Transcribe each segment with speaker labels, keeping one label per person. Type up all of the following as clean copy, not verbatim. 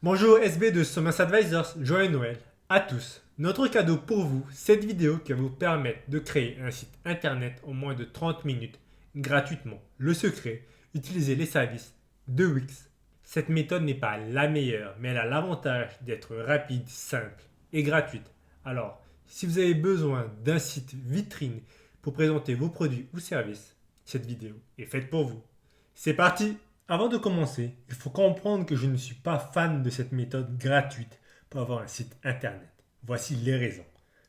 Speaker 1: Bonjour SB de Somos Advisors, joyeux Noël à tous. Notre cadeau pour vous, cette vidéo qui va vous permettre de créer un site internet en moins de 30 minutes gratuitement. Le secret, utilisez les services de Wix. Cette méthode n'est pas la meilleure, mais elle a l'avantage d'être rapide, simple et gratuite. Alors, si vous avez besoin d'un site vitrine pour présenter vos produits ou services, cette vidéo est faite pour vous. C'est parti! Avant de commencer, il faut comprendre que je ne suis pas fan de cette méthode gratuite pour avoir un site internet. Voici les raisons.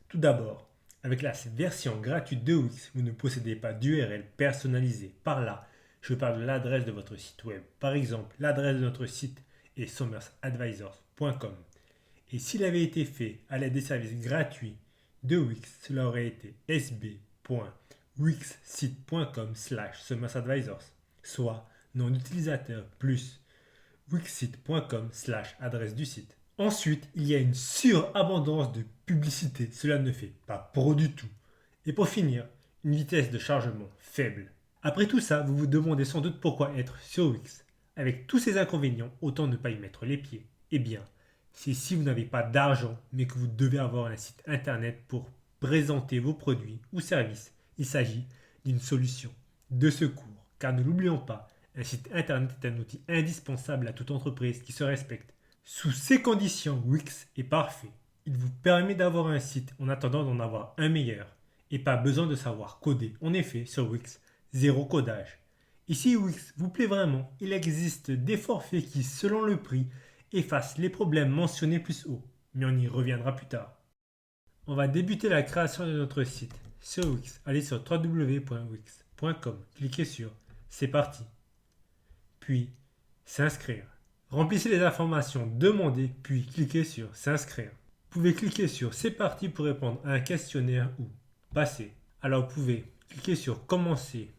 Speaker 1: Tout d'abord, avec la version gratuite de Wix, vous ne possédez pas d'URL personnalisée. Par là, je parle de l'adresse de votre site web. Par exemple, l'adresse de notre site est somersadvisors.com. Et s'il avait été fait à l'aide des services gratuits de Wix, cela aurait été sb.wixsite.com/somersadvisors, soit nom d'utilisateur plus wixsite.com/adresse du site. Ensuite, il y a une surabondance de publicité. Cela ne fait pas pro du tout. Et pour finir, une vitesse de chargement faible. Après tout ça, vous vous demandez sans doute pourquoi être sur Wix. Avec tous ces inconvénients, autant ne pas y mettre les pieds. Eh bien, c'est si vous n'avez pas d'argent, mais que vous devez avoir un site internet pour présenter vos produits ou services. Il s'agit d'une solution de secours. Car ne l'oublions pas, un site internet est un outil indispensable à toute entreprise qui se respecte. Sous ces conditions, Wix est parfait. Il vous permet d'avoir un site en attendant d'en avoir un meilleur. Et pas besoin de savoir coder. En effet, sur Wix, zéro codage. Et si Wix vous plaît vraiment, il existe des forfaits qui, selon le prix, effacent les problèmes mentionnés plus haut. Mais on y reviendra plus tard. On va débuter la création de notre site. Sur Wix, allez sur www.wix.com, cliquez sur C'est parti. Puis s'inscrire. Remplissez les informations demandées, puis cliquez sur s'inscrire. Vous pouvez cliquer sur C'est parti pour répondre à un questionnaire ou passer. Alors vous pouvez cliquer sur commencer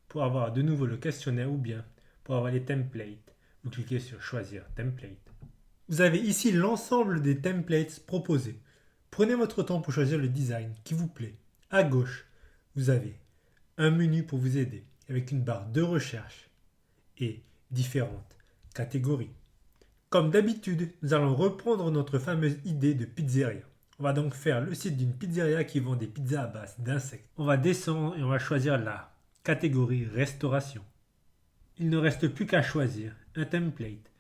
Speaker 1: pour avoir de nouveau le questionnaire ou bien pour avoir les templates. Vous cliquez sur choisir template. Vous avez ici l'ensemble des templates proposés. Prenez votre temps pour choisir le design qui vous plaît. À gauche, vous avez un menu pour vous aider avec une barre de recherche et différentes catégories. Comme d'habitude, nous allons reprendre notre fameuse idée de pizzeria. On va donc faire le site d'une pizzeria qui vend des pizzas à base d'insectes. On va descendre et on va choisir la catégorie restauration. Il ne reste plus qu'à choisir un template.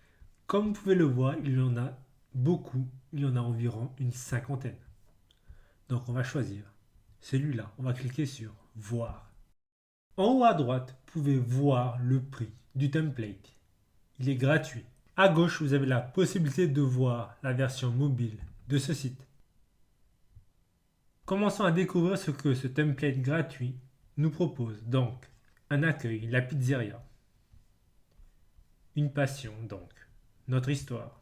Speaker 1: Comme vous pouvez le voir, il y en a beaucoup, il y en a environ une cinquantaine. Donc on va choisir celui-là. On va cliquer sur voir. En haut à droite, vous pouvez voir le prix du template. Il est gratuit. À gauche, vous avez la possibilité de voir la version mobile de ce site. Commençons à découvrir ce que ce template gratuit nous propose. Donc, un accueil, la pizzeria. Une passion, donc, notre histoire.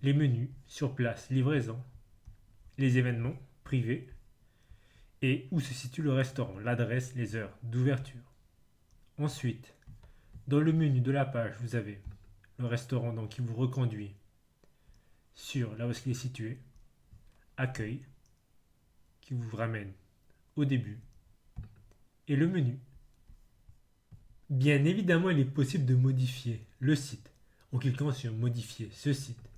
Speaker 1: Les menus, sur place, livraison. Les événements privés. Et où se situe le restaurant, l'adresse, les heures d'ouverture. Ensuite, dans le menu de la page, vous avez le restaurant donc, qui vous reconduit sur là où il est situé, accueil, qui vous ramène au début, et le menu. Bien évidemment, il est possible de modifier le site en cliquant sur modifier ce site.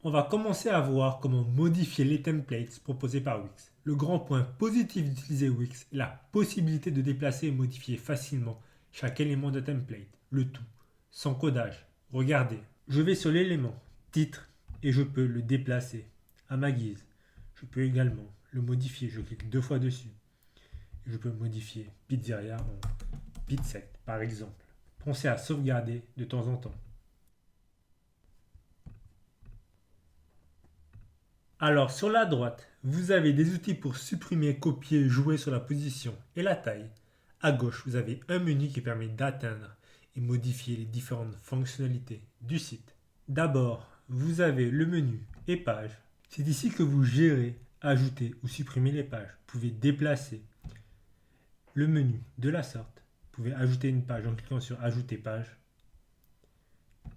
Speaker 1: On va commencer à voir comment modifier les templates proposés par Wix. Le grand point positif d'utiliser Wix est la possibilité de déplacer et modifier facilement chaque élément de template, le tout sans codage. Regardez, je vais sur l'élément titre et je peux le déplacer à ma guise. Je peux également le modifier, je clique 2 fois dessus. Je peux modifier pizzeria en pizzette par exemple. Pensez à sauvegarder de temps en temps. Alors sur la droite, vous avez des outils pour supprimer, copier, jouer sur la position et la taille. À gauche, vous avez un menu qui permet d'atteindre et modifier les différentes fonctionnalités du site. D'abord, vous avez le menu et pages. C'est ici que vous gérez, ajouter ou supprimer les pages. Vous pouvez déplacer le menu de la sorte. Vous pouvez ajouter une page en cliquant sur ajouter page.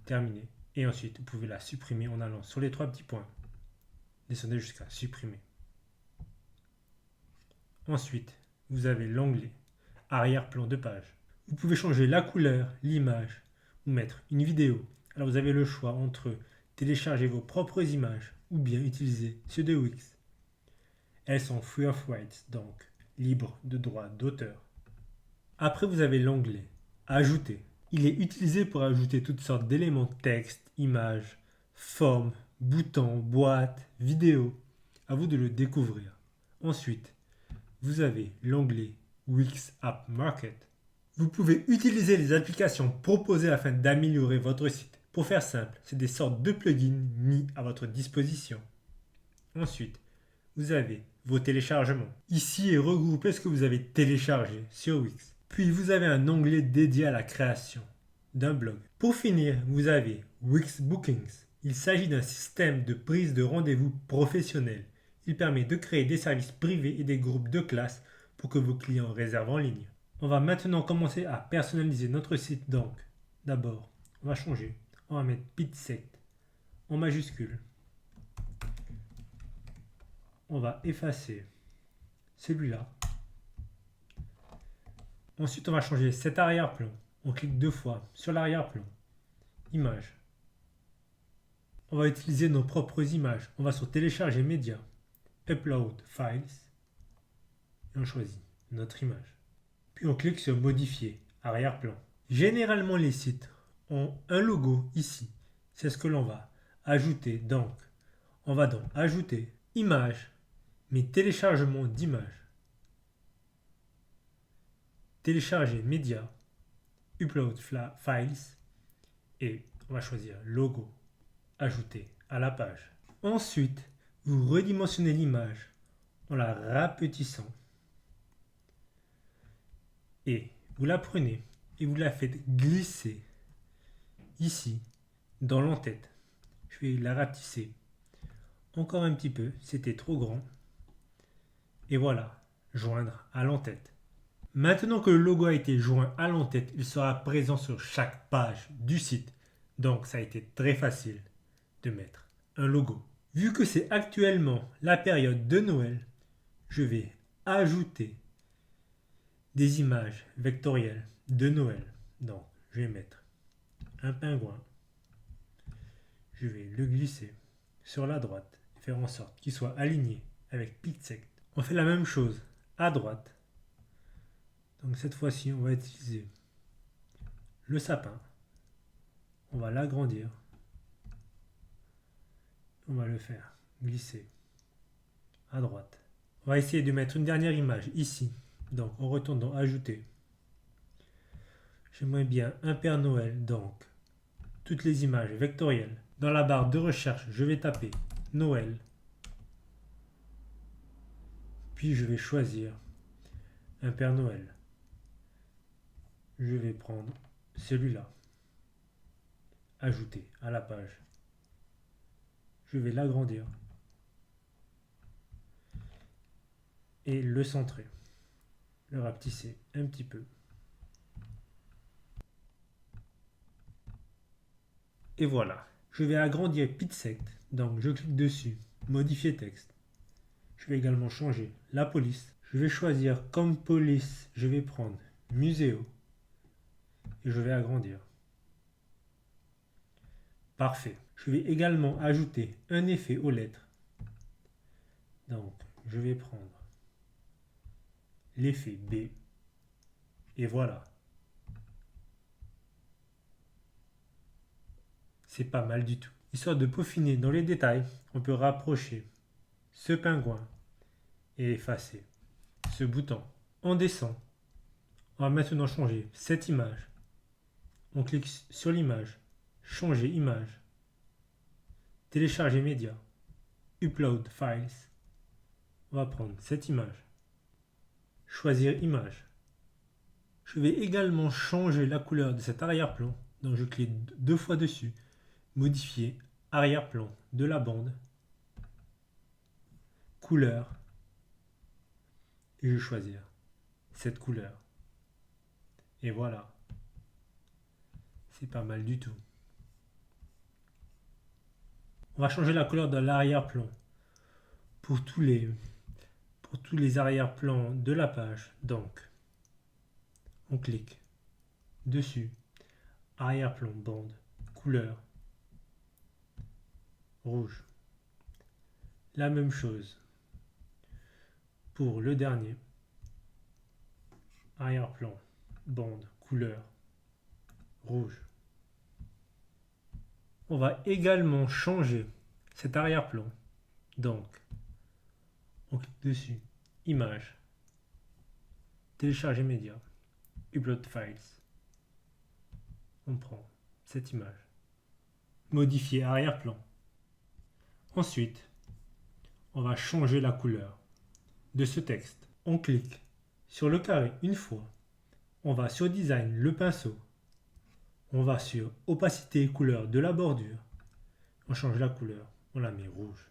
Speaker 1: Terminé. Et ensuite, vous pouvez la supprimer en allant sur les 3 petits points. Descendez jusqu'à supprimer. Ensuite, vous avez l'onglet arrière-plan de page. Vous pouvez changer la couleur, l'image ou mettre une vidéo. Alors vous avez le choix entre télécharger vos propres images ou bien utiliser ceux de Wix. Elles sont free of rights, donc libres de droit d'auteur. Après, vous avez l'onglet Ajouter. Il est utilisé pour ajouter toutes sortes d'éléments texte, images, formes, boutons, boîtes, vidéos. À vous de le découvrir. Ensuite, vous avez l'onglet Wix App Market. Vous pouvez utiliser les applications proposées afin d'améliorer votre site. Pour faire simple, c'est des sortes de plugins mis à votre disposition. Ensuite, vous avez vos téléchargements. Ici est regroupé ce que vous avez téléchargé sur Wix. Puis vous avez un onglet dédié à la création d'un blog. Pour finir, vous avez Wix Bookings. Il s'agit d'un système de prise de rendez-vous professionnel. Il permet de créer des services privés et des groupes de classe pour que vos clients réservent en ligne. On va maintenant commencer à personnaliser notre site. Donc, d'abord, on va changer. On va mettre Pitsect en majuscule. On va effacer celui-là. Ensuite, on va changer cet arrière-plan. On clique 2 fois sur l'arrière-plan. Image. On va utiliser nos propres images. On va sur Télécharger médias. Upload Files. Et on choisit notre image. Puis on clique sur Modifier, arrière-plan. Généralement, les sites ont un logo ici. C'est ce que l'on va ajouter. Donc, on va donc ajouter Image, mes téléchargements d'images. Télécharger médias, Upload Files. Et on va choisir Logo, ajouter à la page. Ensuite, vous redimensionnez l'image en la rapetissant. Et vous la prenez et vous la faites glisser ici dans l'entête. Je vais la rapetisser encore un petit peu, c'était trop grand. Et voilà, joindre à l'entête. Maintenant que le logo a été joint à l'entête, il sera présent sur chaque page du site. Donc ça a été très facile de mettre un logo. Vu que c'est actuellement la période de Noël, je vais ajouter des images vectorielles de Noël. Donc, je vais mettre un pingouin. Je vais le glisser sur la droite et faire en sorte qu'il soit aligné avec Pitsect. On fait la même chose à droite. Donc, cette fois-ci, on va utiliser le sapin. On va l'agrandir. On va le faire glisser à droite. On va essayer de mettre une dernière image ici. Donc, on retourne dans Ajouter. J'aimerais bien un Père Noël, donc toutes les images vectorielles. Dans la barre de recherche, je vais taper Noël. Puis je vais choisir un Père Noël. Je vais prendre celui-là. Ajouter à la page. Je vais l'agrandir. Et le centrer. Le rapetisser un petit peu. Et voilà. Je vais agrandir Pitsect. Donc je clique dessus. Modifier texte. Je vais également changer la police. Je vais choisir comme police. Je vais prendre Muséo. Et je vais agrandir. Parfait. Je vais également ajouter un effet aux lettres. Donc je vais prendre l'effet B. Et voilà. C'est pas mal du tout. Histoire de peaufiner dans les détails, on peut rapprocher ce pingouin et effacer ce bouton. On descend. On va maintenant changer cette image. On clique sur l'image. Changer image. Télécharger média. Upload files. On va prendre cette image. Choisir image. Je vais également changer la couleur de cet arrière-plan. Donc je clique 2 fois dessus. Modifier arrière-plan de la bande. Couleur. Et je vais choisir cette couleur. Et voilà. C'est pas mal du tout. On va changer la couleur de l'arrière-plan pour tous les arrière-plans de la page. Donc, on clique dessus. Arrière-plan, bande, couleur. rouge. La même chose pour le dernier. Arrière-plan, bande, couleur, rouge. On va également changer cet arrière-plan. Donc, on clique dessus, image, télécharger média, upload files. On prend cette image, modifier arrière-plan. Ensuite, on va changer la couleur de ce texte. On clique sur le carré une fois. On va sur Design, le pinceau. On va sur Opacité et couleur de la bordure. On change la couleur. On la met rouge.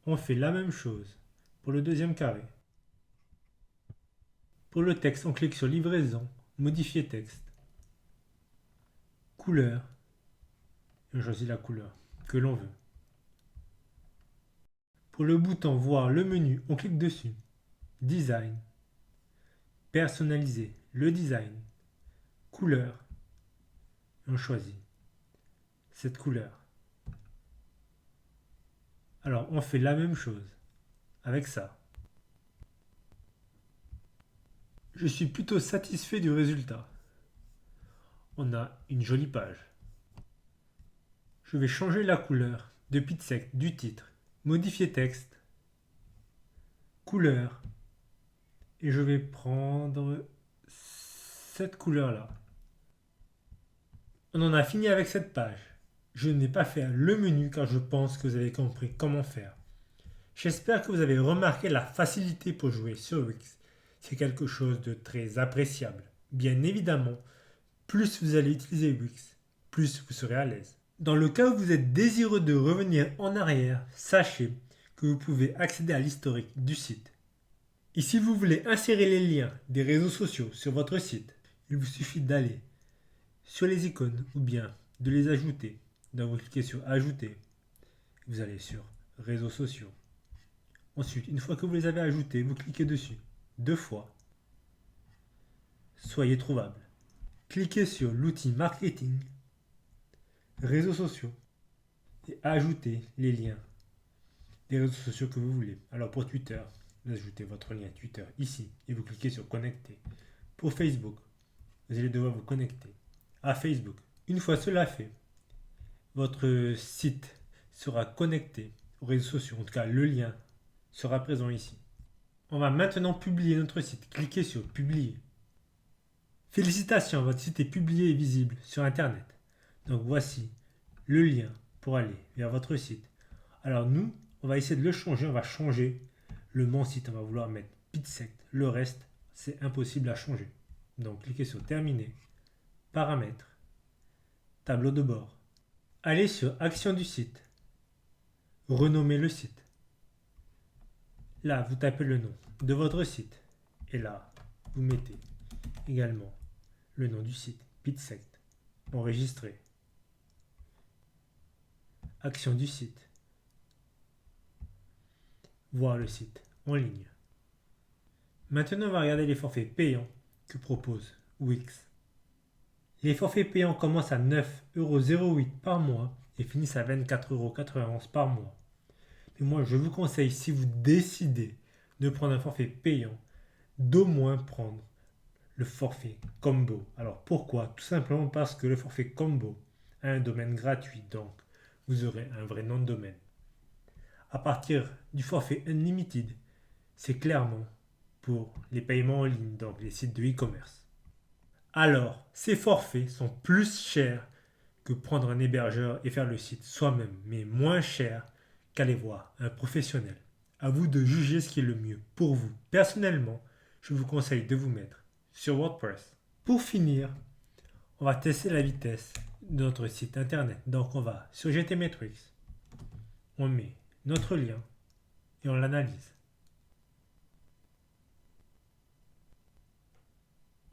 Speaker 1: On fait la même chose pour le deuxième carré. Pour le texte, on clique sur Livraison, Modifier texte, Couleur. Et on choisit la couleur que l'on veut. Pour le bouton Voir le menu, on clique dessus. Design. Personnaliser le design. Couleur. Et on choisit cette couleur. Alors on fait la même chose avec ça. Je suis plutôt satisfait du résultat. On a une jolie page. Je vais changer la couleur de Pixect du titre. Modifier texte. Couleur. Et je vais prendre cette couleur-là. On en a fini avec cette page. Je n'ai pas fait le menu car je pense que vous avez compris comment faire. J'espère que vous avez remarqué la facilité pour jouer sur Wix. C'est quelque chose de très appréciable. Bien évidemment, plus vous allez utiliser Wix, plus vous serez à l'aise. Dans le cas où vous êtes désireux de revenir en arrière, sachez que vous pouvez accéder à l'historique du site. Et si vous voulez insérer les liens des réseaux sociaux sur votre site, il vous suffit d'aller sur les icônes ou bien de les ajouter. Donc vous cliquez sur Ajouter, vous allez sur Réseaux sociaux. Ensuite, une fois que vous les avez ajoutés, vous cliquez dessus 2 fois. Soyez trouvable. Cliquez sur l'outil Marketing, Réseaux sociaux et ajoutez les liens des réseaux sociaux que vous voulez. Alors pour Twitter, vous ajoutez votre lien Twitter ici et vous cliquez sur Connecter. Pour Facebook, vous allez devoir vous connecter à Facebook. Une fois cela fait, votre site sera connecté aux réseaux sociaux. En tout cas, le lien sera présent ici. On va maintenant publier notre site. Cliquez sur Publier. Félicitations, votre site est publié et visible sur Internet. Donc voici le lien pour aller vers votre site. Alors nous, on va essayer de le changer. On va changer le mon site. On va vouloir mettre Pixect. Le reste, c'est impossible à changer. Donc cliquez sur Terminer, Paramètres, Tableau de bord. Allez sur Action du site. Renommez le site. Là, vous tapez le nom de votre site. Et là, vous mettez également le nom du site, Pixect. Enregistrer. Action du site. Voir le site en ligne. Maintenant, on va regarder les forfaits payants que propose Wix. Les forfaits payants commencent à 9,08 € par mois et finissent à 24,91 € par mois. Mais moi, je vous conseille, si vous décidez de prendre un forfait payant, d'au moins prendre le forfait combo. Alors pourquoi? Tout simplement parce que le forfait combo a un domaine gratuit, donc vous aurez un vrai nom de domaine. À partir du forfait Unlimited, c'est clairement pour les paiements en ligne, donc les sites de e-commerce. Alors, ces forfaits sont plus chers que prendre un hébergeur et faire le site soi-même, mais moins cher qu'aller voir un professionnel. À vous de juger ce qui est le mieux pour vous. Personnellement, je vous conseille de vous mettre sur WordPress. Pour finir, on va tester la vitesse de notre site internet. Donc on va sur GTmetrix, on met notre lien et on l'analyse.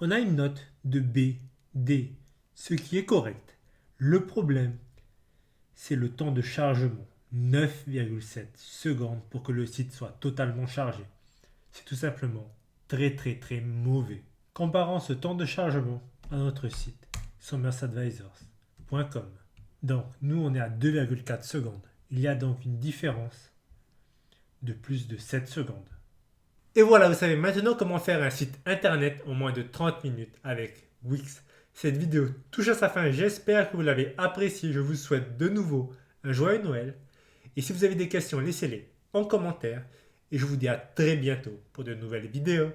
Speaker 1: On a une note de B, D, ce qui est correct. Le problème, c'est le temps de chargement. 9,7 secondes pour que le site soit totalement chargé. C'est tout simplement très mauvais. Comparons ce temps de chargement à notre site, SommerceAdvisors.com. Donc, nous, on est à 2,4 secondes. Il y a donc une différence de plus de 7 secondes. Et voilà, vous savez maintenant comment faire un site internet en moins de 30 minutes avec Wix. Cette vidéo touche à sa fin, j'espère que vous l'avez appréciée. Je vous souhaite de nouveau un joyeux Noël. Et si vous avez des questions, laissez-les en commentaire. Et je vous dis à très bientôt pour de nouvelles vidéos.